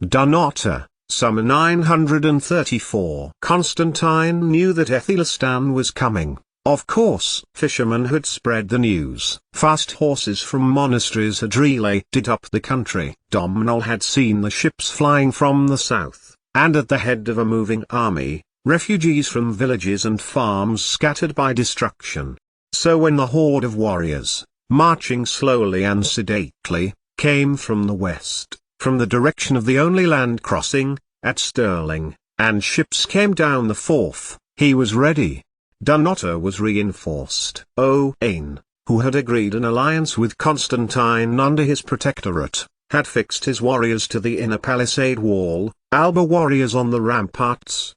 Dunnottar, Summer 934. Constantine knew that Aethelstan was coming. Of course, fishermen had spread the news. Fast horses from monasteries had related up the country. Domnall had seen the ships flying from the south, and at the head of a moving army, refugees from villages and farms scattered by destruction. So when the horde of warriors, marching slowly and sedately, came from the west, from the direction of the only land crossing, at Stirling, and ships came down the Forth, he was ready. Dunnottar was reinforced. Owain, who had agreed an alliance with Constantine under his protectorate, had fixed his warriors to the inner palisade wall, Alba warriors on the ramparts.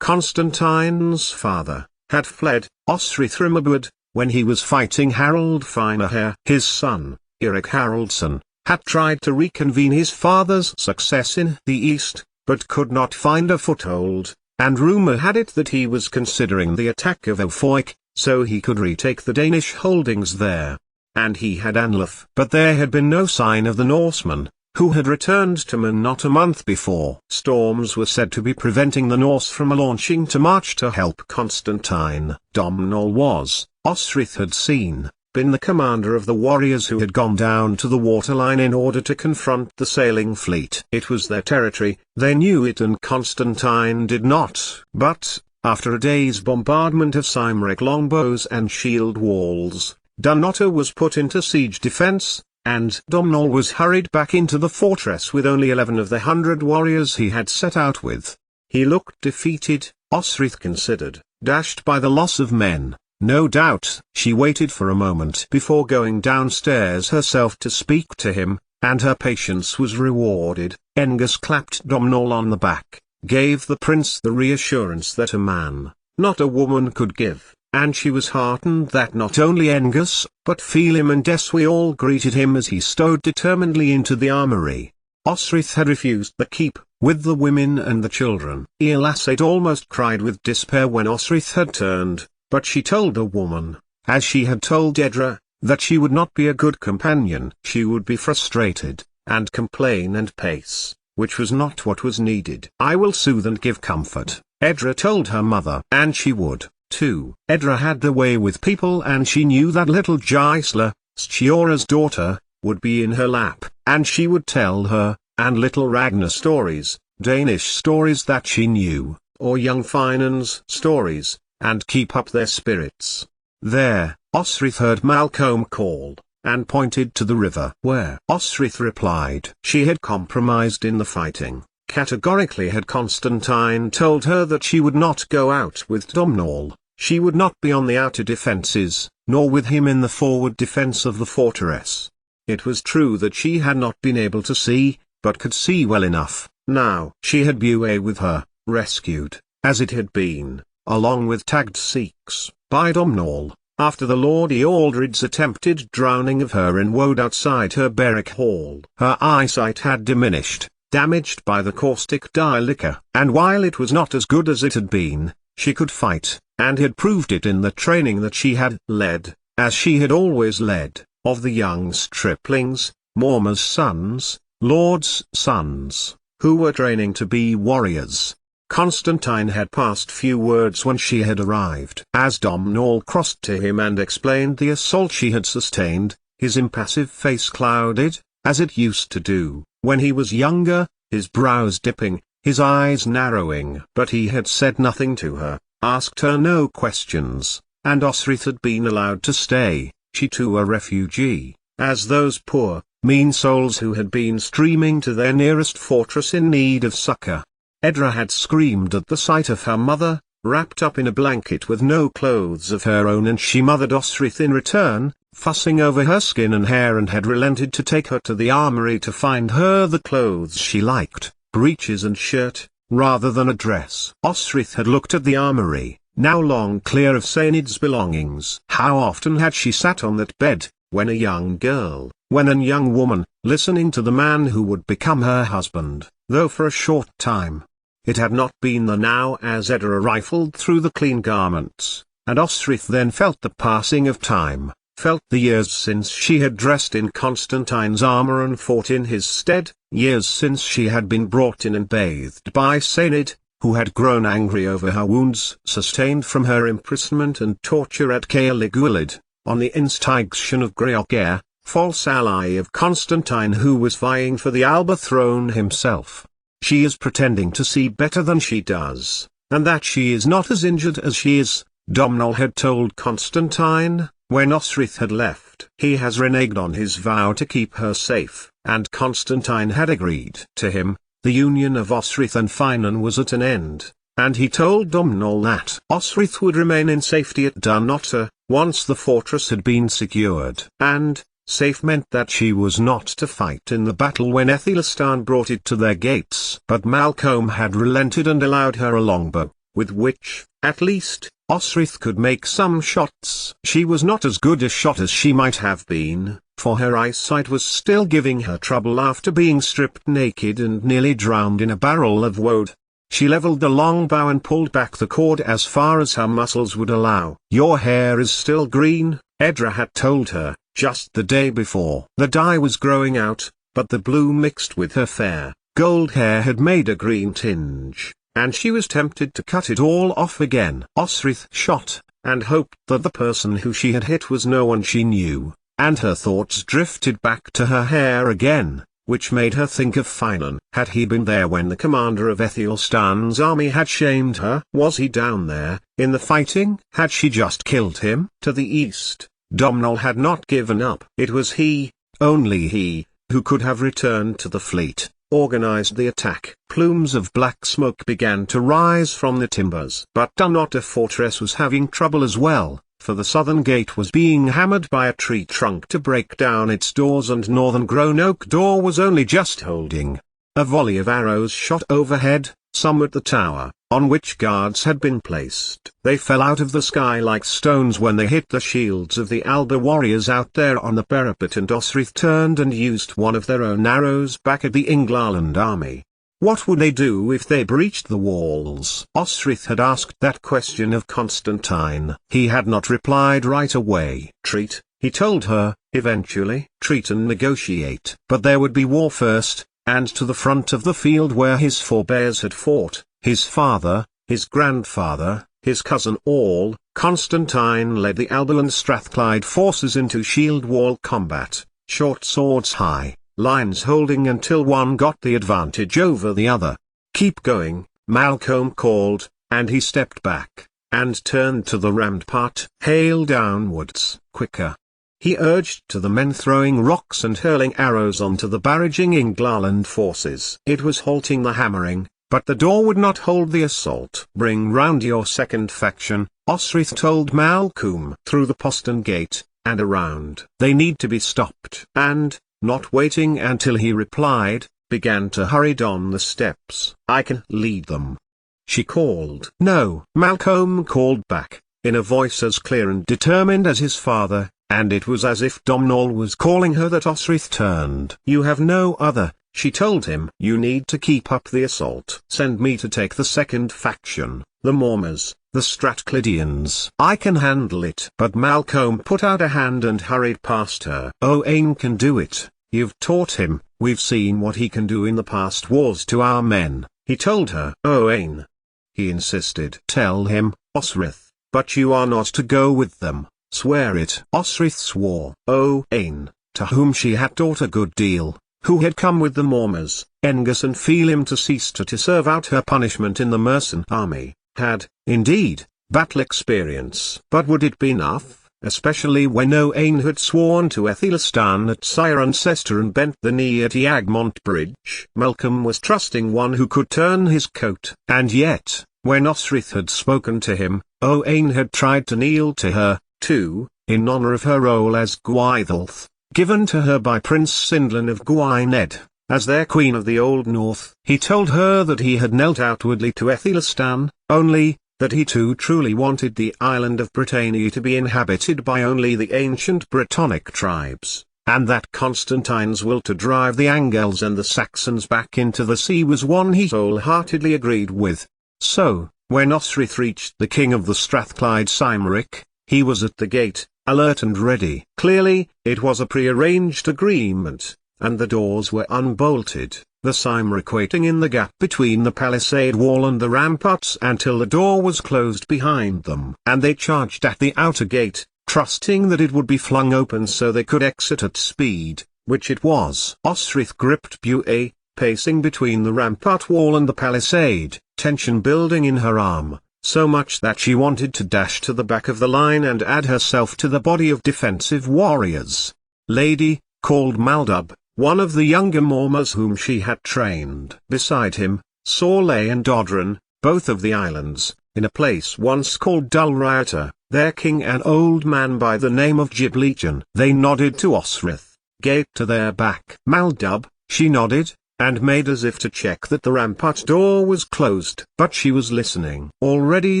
Constantine's father had fled, Osrith remembered, when he was fighting Harold Finehair. His son, Eric Haraldsson, had tried to reconvene his father's success in the east, but could not find a foothold, and rumour had it that he was considering the attack of Ofoik, so he could retake the Danish holdings there. And he had Anlaf. But there had been no sign of the Norsemen, who had returned to Man not a month before. Storms were said to be preventing the Norse from launching to march to help Constantine. Domnall was, Osrith had seen, been the commander of the warriors who had gone down to the waterline in order to confront the sailing fleet. It was their territory, they knew it, and Constantine did not. But, after a day's bombardment of Cymric longbows and shield walls, Dunnottar was put into siege defense, and Domnall was hurried back into the fortress with only 11 of the 100 warriors he had set out with. He looked defeated, Osrith considered, dashed by the loss of men. No doubt. She waited for a moment before going downstairs herself to speak to him, and her patience was rewarded. Engus clapped Domnall on the back, gave the prince the reassurance that a man, not a woman, could give, and she was heartened that not only Engus, but Felim and Eswi all greeted him as he strode determinedly into the armory. Osrith had refused the keep, with the women and the children. Elasate almost cried with despair when Osrith had turned. But she told a woman, as she had told Edra, that she would not be a good companion. She would be frustrated, and complain and pace, which was not what was needed. I will soothe and give comfort, Edra told her mother. And she would, too. Edra had the way with people, and she knew that little Gisela, Stjora's daughter, would be in her lap, and she would tell her, and little Ragnar stories, Danish stories that she knew, or young Finan's stories, and keep up their spirits. There, Osrith heard Malcolm call, and pointed to the river. Where? Osrith replied. She had compromised in the fighting. Categorically had Constantine told her that she would not go out with Domnall, she would not be on the outer defences, nor with him in the forward defence of the fortress. It was true that she had not been able to see, but could see well enough. Now she had Bué with her, rescued, as it had been, along with tagged Sikhs, by Domnall, after the Lord Ealdred's attempted drowning of her in woad outside her barrack hall. Her eyesight had diminished, damaged by the caustic dye liquor, and while it was not as good as it had been, she could fight, and had proved it in the training that she had led, as she had always led, of the young striplings, Morma's sons, Lord's sons, who were training to be warriors. Constantine had passed few words when she had arrived. As Domnall crossed to him and explained the assault she had sustained, his impassive face clouded, as it used to do, when he was younger, his brows dipping, his eyes narrowing. But he had said nothing to her, asked her no questions, and Osrith had been allowed to stay, she too a refugee, as those poor, mean souls who had been streaming to their nearest fortress in need of succor. Edra had screamed at the sight of her mother, wrapped up in a blanket with no clothes of her own, and she mothered Osrith in return, fussing over her skin and hair, and had relented to take her to the armory to find her the clothes she liked, breeches and shirt, rather than a dress. Osrith had looked at the armory, now long clear of Sainid's belongings. How often had she sat on that bed, when a young girl, when a young woman, listening to the man who would become her husband, though for a short time. It had not been the now as Edra rifled through the clean garments, and Osrith then felt the passing of time, felt the years since she had dressed in Constantine's armor and fought in his stead, years since she had been brought in and bathed by Sainid, who had grown angry over her wounds sustained from her imprisonment and torture at Caligulid, on the instigation of Greogaire, false ally of Constantine who was vying for the Alba throne himself. She is pretending to see better than she does, and that she is not as injured as she is, Domnall had told Constantine, when Osric had left. He has reneged on his vow to keep her safe, and Constantine had agreed to him. The union of Osric and Finan was at an end, and he told Domnall that Osric would remain in safety at Dunnottar, once the fortress had been secured. And, safe meant that she was not to fight in the battle when Aethelstan brought it to their gates. But Malcolm had relented and allowed her a longbow, with which, at least, Osric could make some shots. She was not as good a shot as she might have been, for her eyesight was still giving her trouble after being stripped naked and nearly drowned in a barrel of woad. She leveled the longbow and pulled back the cord as far as her muscles would allow. "Your hair is still green," Edra had told her, just the day before. The dye was growing out, but the blue mixed with her fair, gold hair had made a green tinge, and she was tempted to cut it all off again. Osric shot, and hoped that the person who she had hit was no one she knew, and her thoughts drifted back to her hair again, which made her think of Finan. Had he been there when the commander of Aethelstan's army had shamed her? Was he down there, in the fighting? Had she just killed him? To the east, Domnall had not given up. It was he, only he, who could have returned to the fleet, organized the attack. Plumes of black smoke began to rise from the timbers. But Dunnottar fortress was having trouble as well, for the southern gate was being hammered by a tree trunk to break down its doors, and northern grown oak door was only just holding. A volley of arrows shot overhead, some at the tower, on which guards had been placed. They fell out of the sky like stones when they hit the shields of the Alba warriors out there on the parapet, and Osric turned and used one of their own arrows back at the England army. What would they do if they breached the walls? Osric had asked that question of Constantine. He had not replied right away. Treat, he told her, eventually. Treat and negotiate. But there would be war first, and to the front of the field where his forebears had fought, his father, his grandfather, his cousin, all, Constantine led the Alba and Strathclyde forces into shield wall combat, short swords high, lines holding until one got the advantage over the other. "Keep going," Malcolm called, and he stepped back, and turned to the rampart. "Hail downwards, quicker," he urged to the men throwing rocks and hurling arrows onto the barraging England forces. It was halting the hammering, but the door would not hold the assault. "Bring round your second faction," Osric told Malcolm. "Through the postern gate, and around. They need to be stopped." And, not waiting until he replied, began to hurry down the steps. "I can lead them," she called. "No," Malcolm called back, in a voice as clear and determined as his father, and it was as if Domnall was calling her that Osric turned. "You have no other," she told him. "You need to keep up the assault. Send me to take the second faction, the Mormers, the Strathclydians. I can handle it." But Malcolm put out a hand and hurried past her. "Owain can do it. You've taught him. We've seen what he can do in the past wars to our men," he told her. "Owain," he insisted. "Tell him, Osric, but you are not to go with them. Swear it." Osric swore. Owain, to whom she had taught a good deal, who had come with the Mormers, Engus and Phelim to Seaster to serve out her punishment in the Mercian army, had, indeed, battle experience. But would it be enough, especially when Owain had sworn to Aethelstan at Cirencester and bent the knee at Eagmont Bridge? Malcolm was trusting one who could turn his coat. And yet, when Osric had spoken to him, Owain had tried to kneel to her, too, in honor of her role as Gwaithilth, given to her by Prince Sindlin of Gwynedd, as their queen of the Old North. He told her that he had knelt outwardly to Aethelstan, only, that he too truly wanted the island of Britannia to be inhabited by only the ancient Brittonic tribes, and that Constantine's will to drive the Angles and the Saxons back into the sea was one he wholeheartedly agreed with. So, when Osric reached the king of the Strathclyde Cymric, he was at the gate, alert and ready. Clearly, it was a prearranged agreement, and the doors were unbolted, the CHRONOLOGICAL waiting in the gap between the palisade wall and the ramparts until the door was closed behind them. And they charged at the outer gate, trusting that it would be flung open so they could exit at speed, which it was. Osrith gripped Buea, pacing between the rampart wall and the palisade, tension building in her arm, so much that she wanted to dash to the back of the line and add herself to the body of defensive warriors. Lady, called Maldub, one of the younger Mormers whom she had trained. Beside him, Sorley and Dodron, both of the islands, in a place once called Dulriata, their king an old man by the name of Gibleton. They nodded to Osrith, gaped to their back. Maldub, she nodded, and made as if to check that the rampart door was closed. But she was listening. Already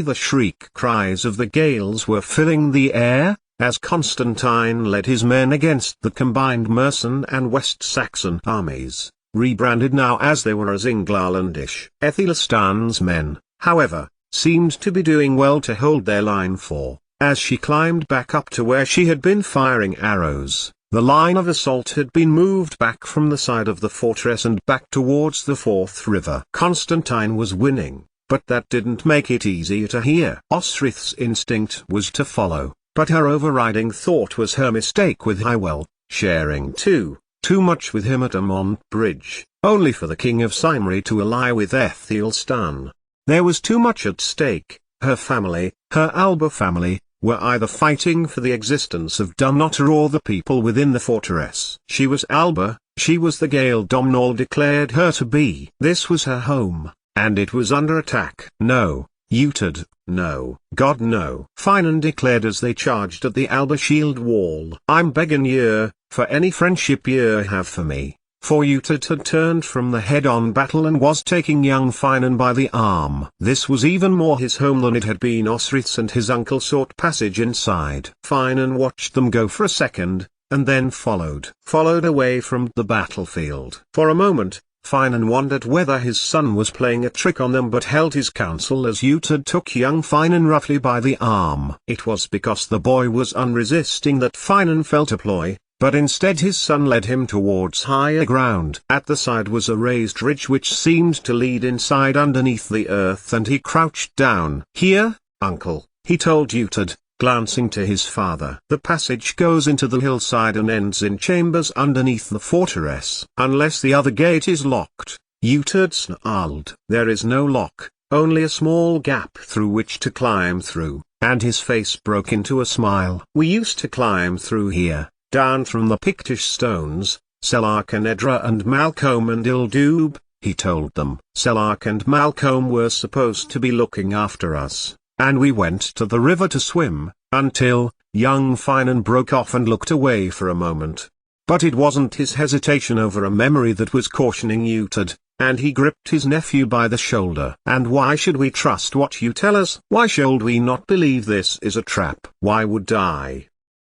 the shriek cries of the Gales were filling the air, as Constantine led his men against the combined Mercian and West Saxon armies, rebranded now as they were as Englandish. Ethelstan's men, however, seemed to be doing well to hold their line, for, as she climbed back up to where she had been firing arrows, the line of assault had been moved back from the side of the fortress and back towards the Forth River. Constantine was winning, but that didn't make it easier to hear. Osrith's instinct was to follow, but her overriding thought was her mistake with Hywel, sharing too much with him at Amont Bridge, only for the king of Cymru to ally with Ethelstan. There was too much at stake. Her family, her Alba family, were either fighting for the existence of Dunnottar or the people within the fortress. She was Alba, she was the Gale Domhnall declared her to be. This was her home, and it was under attack. No, Utad, no, God no. Finan declared as they charged at the Alba shield wall. I'm begging ye, for any friendship ye have for me. For Utad had turned from the head-on battle and was taking young Finan by the arm. This was even more his home than it had been Osrith's, and his uncle sought passage inside. Finan watched them go for a second, and then followed away from the battlefield. For a moment, Finan wondered whether his son was playing a trick on them, but held his counsel as Utad took young Finan roughly by the arm. It was because the boy was unresisting that Finan felt a ploy, but instead his son led him towards higher ground. At the side was a raised ridge which seemed to lead inside underneath the earth, and he crouched down. Here, uncle, he told Utad, glancing to his father. The passage goes into the hillside and ends in chambers underneath the fortress. Unless the other gate is locked, Utad snarled. There is no lock, only a small gap through which to climb through, and his face broke into a smile. We used to climb through here, down from the Pictish stones, Selark Edra and Malcolm and Ildub, he told them. Selark and Malcolm were supposed to be looking after us, and we went to the river to swim, until, young Finan broke off and looked away for a moment. But it wasn't his hesitation over a memory that was cautioning Utad, and he gripped his nephew by the shoulder. And why should we trust what you tell us? Why should we not believe this is a trap? Why would I?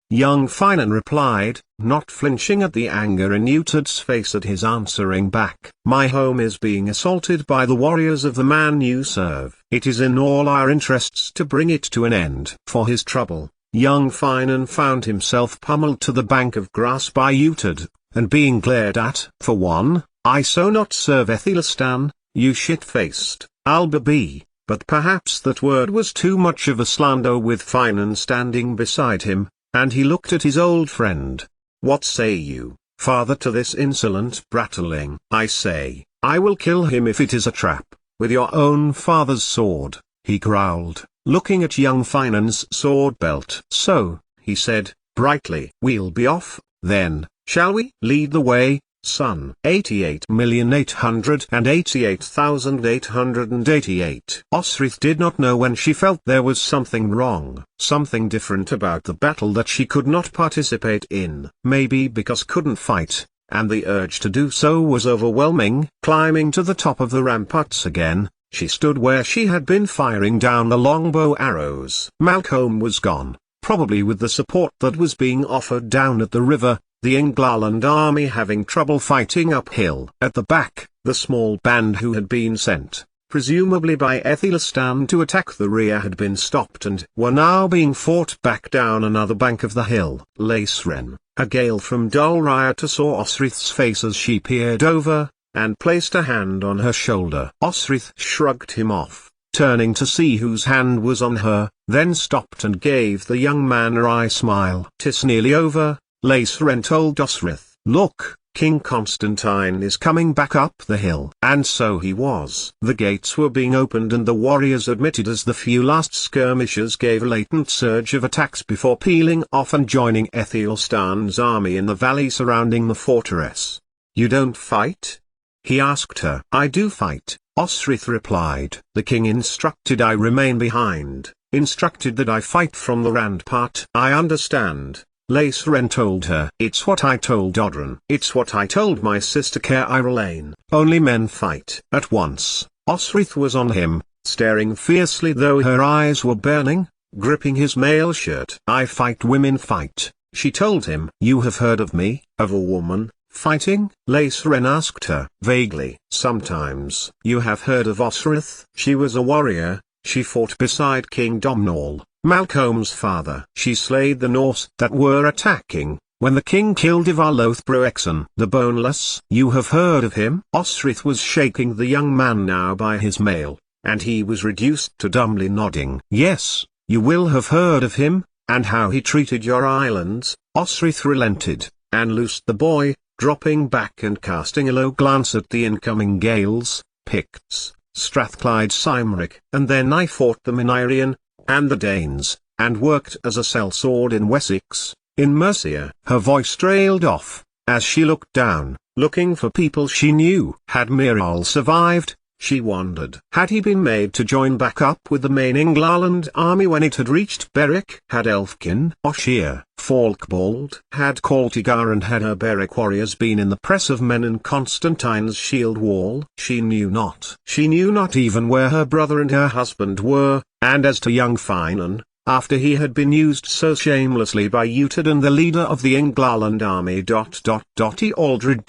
Young Finan replied, not flinching at the anger in Utad's face at his answering back. My home is being assaulted by the warriors of the man you serve. It is in all our interests to bring it to an end. For his trouble, young Finan found himself pummeled to the bank of grass by Utad, and being glared at. For one, I so not serve Ethelstan, you shit-faced, Alba B. But perhaps that word was too much of a slander with Finan standing beside him, and he looked at his old friend. What say you, father, to this insolent prattling? I say, I will kill him if it is a trap, with your own father's sword, he growled, looking at young Finan's sword belt. So, he said, brightly, we'll be off, then, shall we? Lead the way, son. 88,888,888. Osrith did not know when she felt there was something wrong, something different about the battle that she could not participate in. Maybe because couldn't fight, and the urge to do so was overwhelming. Climbing to the top of the ramparts again, she stood where she had been firing down the longbow arrows. Malcolm was gone, probably with the support that was being offered down at the river, the England army having trouble fighting uphill. At the back, the small band who had been sent, presumably by Aethelstan to attack the rear, had been stopped and were now being fought back down another bank of the hill. Laisren, a Gale from Dol Riata, saw Osrith's face as she peered over, and placed a hand on her shoulder. Osrith shrugged him off, turning to see whose hand was on her, then stopped and gave the young man a wry smile. "'Tis nearly over," Laisren told Osrith. "Look, King Constantine is coming back up the hill." And so he was. The gates were being opened and the warriors admitted as the few last skirmishers gave a latent surge of attacks before peeling off and joining Aethelstan's army in the valley surrounding the fortress. "You don't fight?" he asked her. "I do fight," Osrith replied. "The king instructed I remain behind, instructed that I fight from the rampart." "I understand," Laisren told her. "It's what I told Odrin. It's what I told my sister Caerylane. Only men fight." At once, Osrith was on him, staring fiercely though her eyes were burning, gripping his mail shirt. "I fight, women fight," she told him. "You have heard of me, of a woman fighting?" Laisren asked her. "Vaguely." "Sometimes." "You have heard of Osrith?" "She was a warrior. She fought beside King Domhnall, Malcolm's father. She slayed the Norse that were attacking, when the king killed Ivar Lothbrokson the Boneless." "You have heard of him?" Osrith was shaking the young man now by his mail, and he was reduced to dumbly nodding. "Yes, you will have heard of him, and how he treated your islands." Osrith relented, and loosed the boy, dropping back and casting a low glance at the incoming Gales, Picts, Strathclyde Cymric. "And then I fought the Minirian, and the Danes, and worked as a sellsword in Wessex, in Mercia." Her voice trailed off, as she looked down, looking for people she knew. Had Miral survived, she wondered. Had he been made to join back up with the main Englaland army when it had reached Berwick? Had Elfkin, Oshir, Falkbald, had Caltigar and had her Berwick warriors been in the press of men in Constantine's shield wall? She knew not. She knew not even where her brother and her husband were, and as to young Finan, after he had been used so shamelessly by Uhtred, the leader of the Englaland army. He Aldred.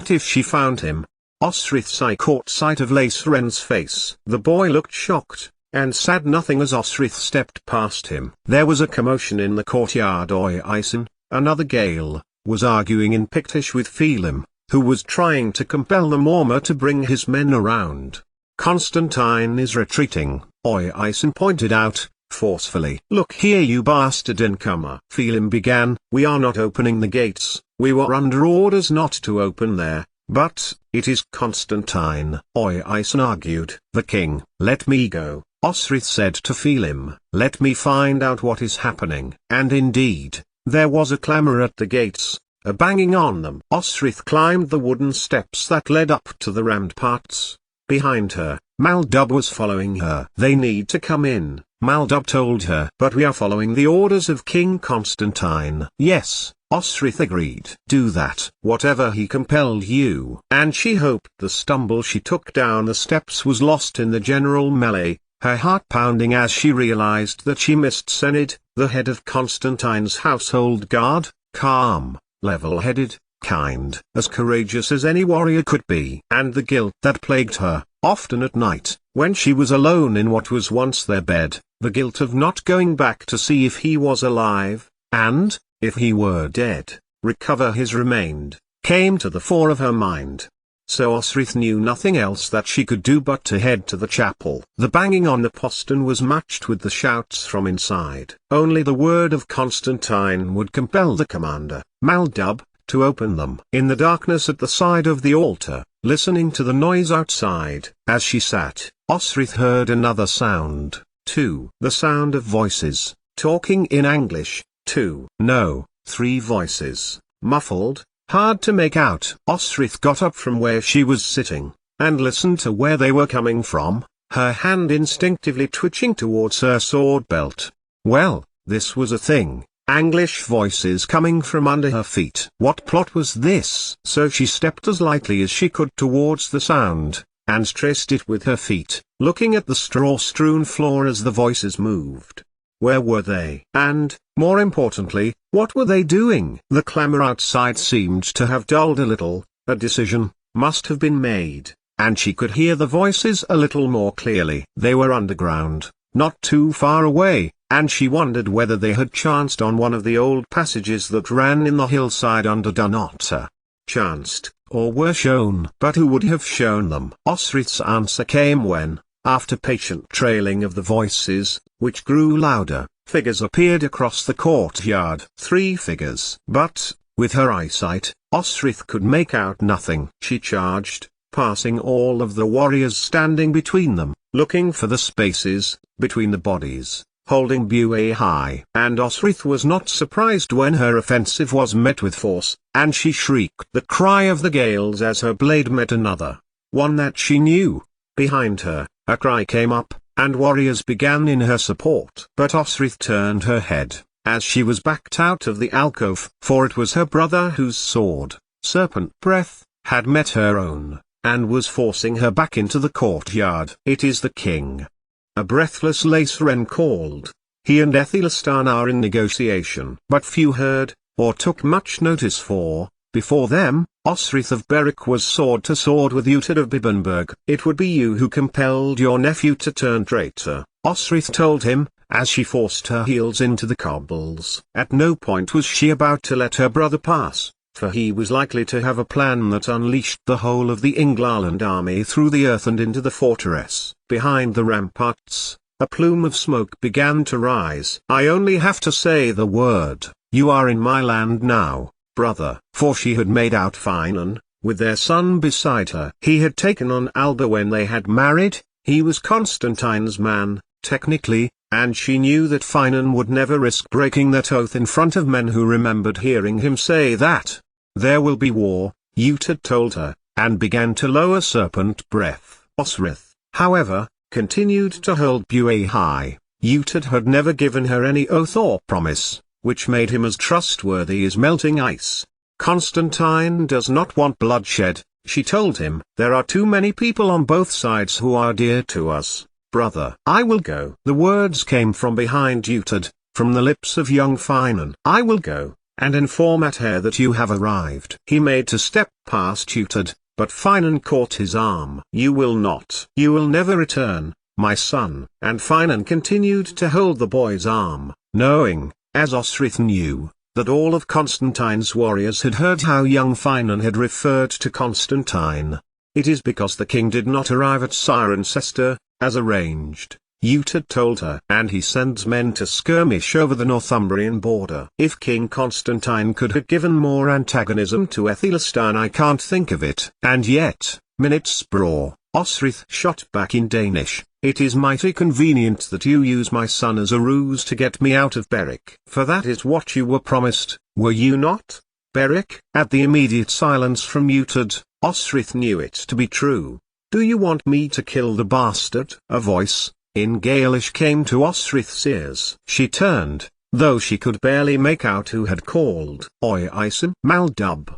If she found him. Osrith's eye caught sight of Laisren's face. The boy looked shocked, and said nothing as Osrith stepped past him. There was a commotion in the courtyard. Oisin, another Gale, was arguing in Pictish with Phelim, who was trying to compel the Mormor to bring his men around. "Constantine is retreating," Oisin pointed out, forcefully. "Look here, you bastard incomer," Phelim began. "We are not opening the gates. We were under orders not to open there. But, it is Constantine," Oisin argued. "The king." "Let me go," Osrith said to Phelim. "Let me find out what is happening." And indeed, there was a clamour at the gates, a banging on them. Osrith climbed the wooden steps that led up to the ramparts. Behind her, Maldub was following her. "They need to come in," Maldub told her. "But we are following the orders of King Constantine." "Yes," Osrith agreed. "Do that, whatever he compelled you." And she hoped the stumble she took down the steps was lost in the general melee, her heart pounding as she realized that she missed Senid, the head of Constantine's household guard, calm, level-headed, kind, as courageous as any warrior could be. And the guilt that plagued her, often at night, when she was alone in what was once their bed, the guilt of not going back to see if he was alive, and, if he were dead, recover his remained, came to the fore of her mind. So Osrith knew nothing else that she could do but to head to the chapel. The banging on the postern was matched with the shouts from inside. Only the word of Constantine would compel the commander, Maldub, to open them. In the darkness at the side of the altar, listening to the noise outside, as she sat, Osrith heard another sound, too. The sound of voices, talking in English. 2. No, 3 voices, muffled, hard to make out. Osrith got up from where she was sitting, and listened to where they were coming from, her hand instinctively twitching towards her sword belt. Well, this was a thing. English voices coming from under her feet. What plot was this? So she stepped as lightly as she could towards the sound, and traced it with her feet, looking at the straw-strewn floor as the voices moved. Where were they? And, more importantly, what were they doing? The clamor outside seemed to have dulled a little. A decision must have been made. and she could hear the voices a little more clearly. They were underground, not too far away, and she wondered whether they had chanced on one of the old passages that ran in the hillside under Dunnottar. Chanced, or were shown. But who would have shown them? Osrith's answer came when, after patient trailing of the voices, which grew louder, figures appeared across the courtyard. 3 figures. But, with her eyesight, Osrith could make out nothing. She charged, passing all of the warriors standing between them, looking for the spaces between the bodies, holding Buey high. And Osrith was not surprised when her offensive was met with force, and she shrieked the cry of the Gales as her blade met another, one that she knew. Behind her, a cry came up, and warriors began in her support. But Osrith turned her head, as she was backed out of the alcove, for it was her brother whose sword, Serpent Breath, had met her own, and was forcing her back into the courtyard. "It is the king," a breathless Laceran called. "He and Ethelstan are in negotiation." But few heard, or took much notice, for, before them, Osrith of Berwick was sword to sword with Utad of Bibbenberg. "It would be you who compelled your nephew to turn traitor," Osrith told him, as she forced her heels into the cobbles. At no point was she about to let her brother pass, for he was likely to have a plan that unleashed the whole of the Englaland army through the earth and into the fortress. Behind the ramparts, a plume of smoke began to rise. "I only have to say the word, you are in my land now, brother." For she had made out Finan, with their son beside her. He had taken on Alba when they had married. He was Constantine's man, technically, and she knew that Finan would never risk breaking that oath in front of men who remembered hearing him say that. "There will be war," Utad told her, and began to lower Serpent Breath. Osrith, however, continued to hold Buey high. Utad had never given her any oath or promise, which made him as trustworthy as melting ice. "Constantine does not want bloodshed," she told him. "There are too many people on both sides who are dear to us, brother." "I will go." The words came from behind Utad, from the lips of young Finan. "I will go, and inform Athair that you have arrived." He made to step past Utad, but Finan caught his arm. "You will not. You will never return, my son." And Finan continued to hold the boy's arm, knowing, as Osrith knew, that all of Constantine's warriors had heard how young Finan had referred to Constantine. "It is because the king did not arrive at Cirencester, as arranged," Utad told her. "And he sends men to skirmish over the Northumbrian border." If King Constantine could have given more antagonism to Aethelstan, I can't think of it. "And yet, Minitsbra," Osrith shot back in Danish, "it is mighty convenient that you use my son as a ruse to get me out of Berwick. For that is what you were promised, were you not? Berwick?" At the immediate silence from Utad, Osrith knew it to be true. "Do you want me to kill the bastard?" A voice, in Gaelish, came to Osrith's ears. She turned, though she could barely make out who had called. "Oi Isom." "Maldub,"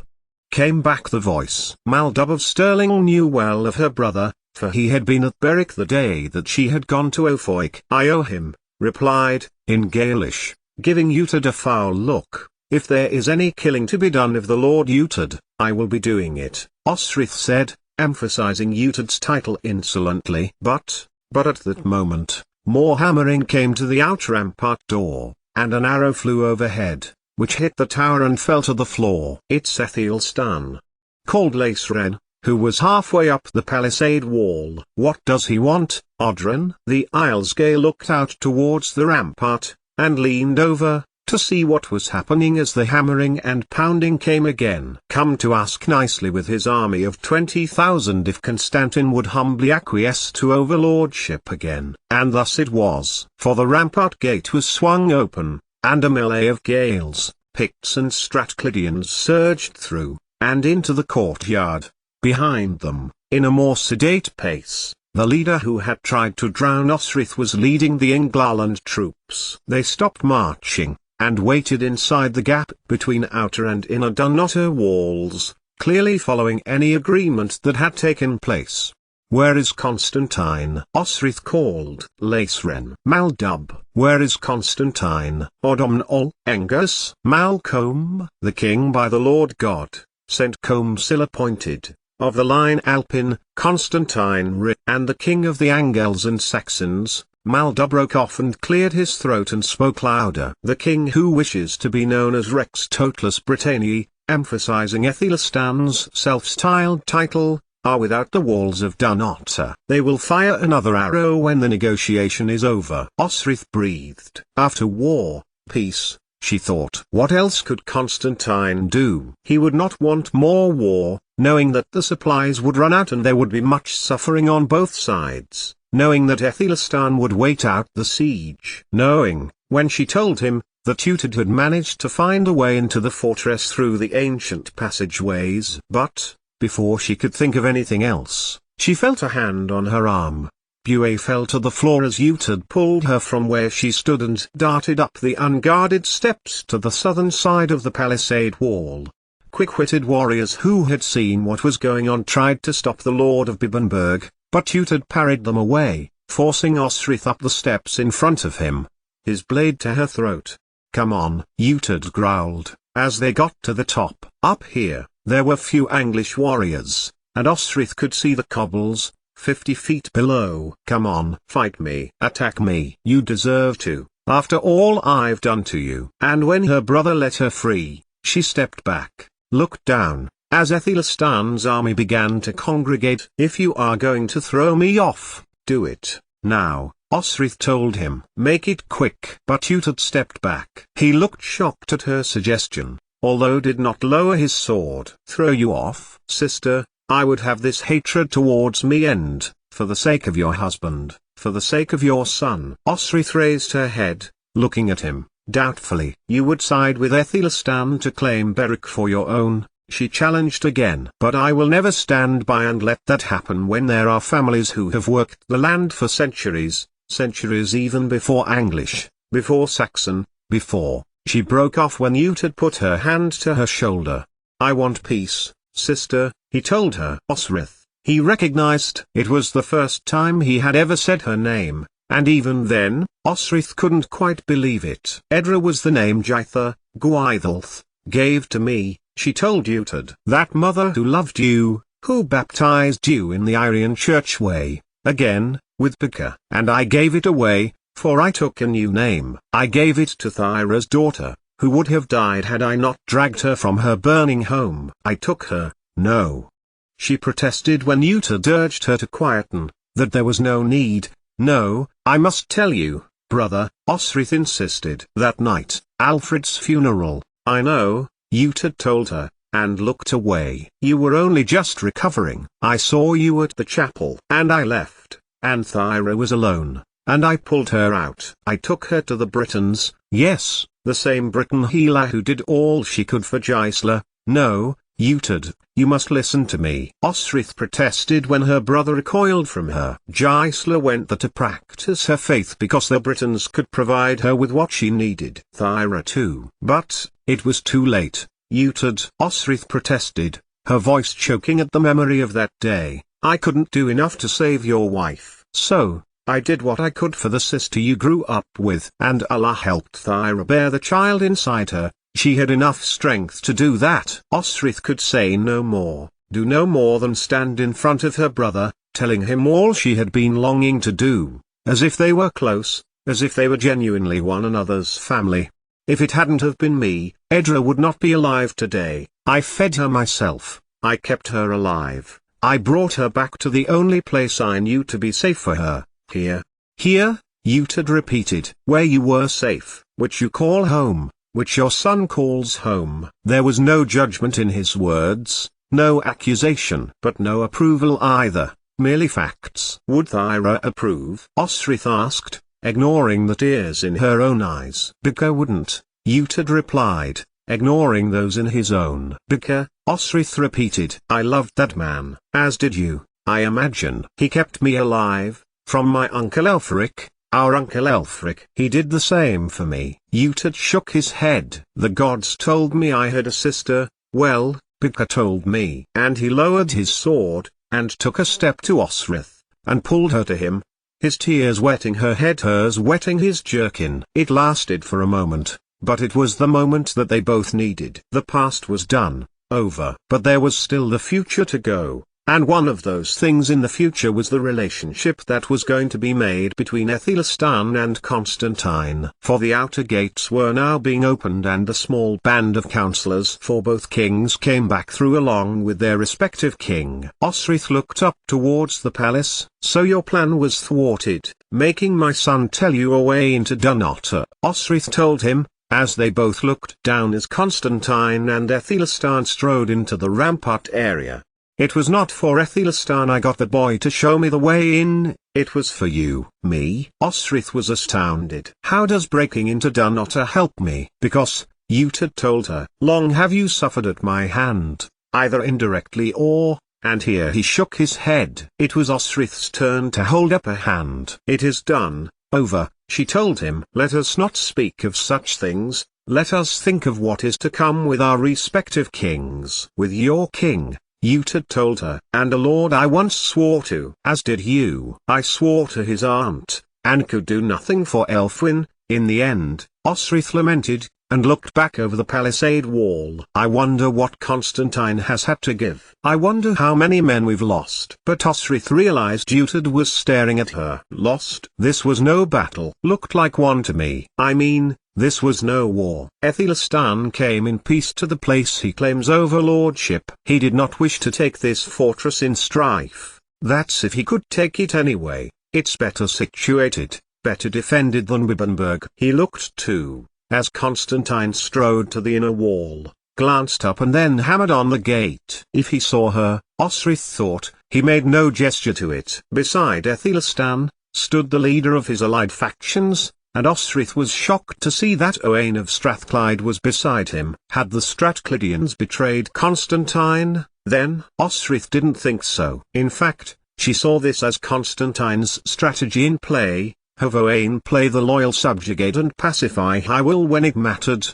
came back the voice. Maldub of Stirling knew well of her brother, for he had been at Berwick the day that she had gone to Ofoik. "I owe him," replied, in Gaelish, giving Utad a foul look. "If there is any killing to be done of the Lord Utad, I will be doing it," Osrith said, emphasizing Utad's title insolently. But at that moment, more hammering came to the outer rampart door, and an arrow flew overhead, which hit the tower and fell to the floor. "It's Aethelstan," called Laceran, who was halfway up the palisade wall. "What does he want, Odrin?" The Islesgay looked out towards the rampart, and leaned over, to see what was happening as the hammering and pounding came again. "Come to ask nicely with his army of 20,000 if Constantine would humbly acquiesce to overlordship again." And thus it was. For the rampart gate was swung open, and a melee of Gales, Picts and Strathclydians surged through, and into the courtyard. Behind them, in a more sedate pace, the leader who had tried to drown Osrith was leading the Englaland troops. They stopped marching, and waited inside the gap between outer and inner Dunnottar walls, clearly following any agreement that had taken place. "Where is Constantine?" Osrith called. "Laceran." "Maldub." "Where is Constantine?" "Odomnol." "Engus." "Malcolm." "The king by the Lord God, sent Comsil appointed." of the line Alpin, Constantine and the king of the Angles and Saxons, Malda broke off and cleared his throat and spoke louder. The king who wishes to be known as Rex Totlus Britanniae, emphasizing Aethelstan's self-styled title, are without the walls of Dunnottar. They will fire another arrow when the negotiation is over. Osrith breathed. After war, peace, she thought. What else could Constantine do? He would not want more war, knowing that the supplies would run out and there would be much suffering on both sides, knowing that Aethelstan would wait out the siege, knowing, when she told him, that Utad had managed to find a way into the fortress through the ancient passageways. But, before she could think of anything else, she felt a hand on her arm. Buée fell to the floor as Utad pulled her from where she stood and darted up the unguarded steps to the southern side of the palisade wall. Quick-witted warriors who had seen what was going on tried to stop the Lord of Bibbenberg, but Utad parried them away, forcing Osrith up the steps in front of him, his blade to her throat. "Come on," Utad growled, as they got to the top. Up here, there were few Anglish warriors, and Osrith could see the cobbles, 50 feet below. "Come on, fight me, attack me. You deserve to, after all I've done to you." And when her brother let her free, she stepped back, looked down, as Aethelstan's army began to congregate. "If you are going to throw me off, do it now," Osrith told him. "Make it quick." But Utad stepped back. He looked shocked at her suggestion, although did not lower his sword. "Throw you off? Sister, I would have this hatred towards me end, for the sake of your husband, for the sake of your son." Osrith raised her head, looking at him, doubtfully. "You would side with Aethelstan to claim Berwick for your own?" she challenged again. "But I will never stand by and let that happen when there are families who have worked the land for centuries, centuries even before Anglish, before Saxon, before—" She broke off when Utad put her hand to her shoulder. "I want peace, sister," he told her. Osrith, he recognized. It was the first time he had ever said her name, and even then, Osrith couldn't quite believe it. "Edra was the name Jaitha, Gwaidhelth, gave to me," she told Utad. "That mother who loved you, who baptized you in the Irian church way, again, with Pika. And I gave it away, for I took a new name. I gave it to Thyra's daughter, who would have died had I not dragged her from her burning home. I took her." "No," she protested when Utad urged her to quieten, that there was no need. "No, I must tell you, brother," Osrith insisted. "That night, Alfred's funeral." "I know," Utad told her, and looked away. "You were only just recovering. I saw you at the chapel. And I left, and Thyra was alone, and I pulled her out. I took her to the Britons." "Yes, the same Briton healer who did all she could for Gisela." "No, Utad, you must listen to me," Osrith protested when her brother recoiled from her. "Gisela went there to practice her faith because the Britons could provide her with what she needed. Thyra too. But, it was too late, Utad," Osrith protested, her voice choking at the memory of that day. "I couldn't do enough to save your wife. So, I did what I could for the sister you grew up with. And Allah helped Thyra bear the child inside her. She had enough strength to do that." Osrith could say no more, do no more than stand in front of her brother, telling him all she had been longing to do, as if they were close, as if they were genuinely one another's family. "If it hadn't have been me, Edra would not be alive today. I fed her myself, I kept her alive, I brought her back to the only place I knew to be safe for her, here." "Here," Utad repeated. "Where you were safe, which you call home, which your son calls home." There was no judgment in his words, no accusation. But no approval either, merely facts. "Would Thyra approve?" Osrith asked, ignoring the tears in her own eyes. "Bika wouldn't," Utad replied, ignoring those in his own. "Bika," Osrith repeated. "I loved that man, as did you, I imagine. He kept me alive, from my Uncle Elfric. Our Uncle Elfric. He did the same for me." Utad shook his head. "The gods told me I had a sister, well, Bika told me." And he lowered his sword, and took a step to Osrith, and pulled her to him, his tears wetting her head, hers wetting his jerkin. It lasted for a moment, but it was the moment that they both needed. The past was done, over. But there was still the future to go, And one of those things in the future was the relationship that was going to be made between Aethelstan and Constantine. For the outer gates were now being opened and a small band of counselors for both kings came back through along with their respective king. Osric looked up towards the palace. "So your plan was thwarted, making my son tell you a way into Dunnottar," Osric told him, as they both looked down as Constantine and Aethelstan strode into the rampart area. "It was not for Aethelstan I got the boy to show me the way in, it was for you." "Me?" Osric was astounded. "How does breaking into Dunnottar help me?" "Because," Utad told her, "long have you suffered at my hand, either indirectly or," and here he shook his head. It was Osric's turn to hold up a hand. "It is done, over," she told him. "Let us not speak of such things, let us think of what is to come with our respective kings." "With your king," Utad told her. "And a lord I once swore to." "As did you." "I swore to his aunt, and could do nothing for Elfwin." In the end, Osric lamented, and looked back over the palisade wall. "I wonder what Constantine has had to give. I wonder how many men we've lost." But Osric realized Utad was staring at her. "Lost? This was no battle. Looked like one to me. I mean, this was no war. Aethelstan came in peace to the place he claims overlordship. He did not wish to take this fortress in strife. That's if he could take it anyway. It's better situated, better defended than Wibbenburg." He looked too, as Constantine strode to the inner wall, glanced up and then hammered on the gate. If he saw her, Osric thought, he made no gesture to it. Beside Aethelstan, stood the leader of his allied factions, and Osric was shocked to see that Owain of Strathclyde was beside him. Had the Strathclydians betrayed Constantine, then? Osric didn't think so. In fact, she saw this as Constantine's strategy in play. Have Owain play the loyal subjugate and pacify Hywel when it mattered,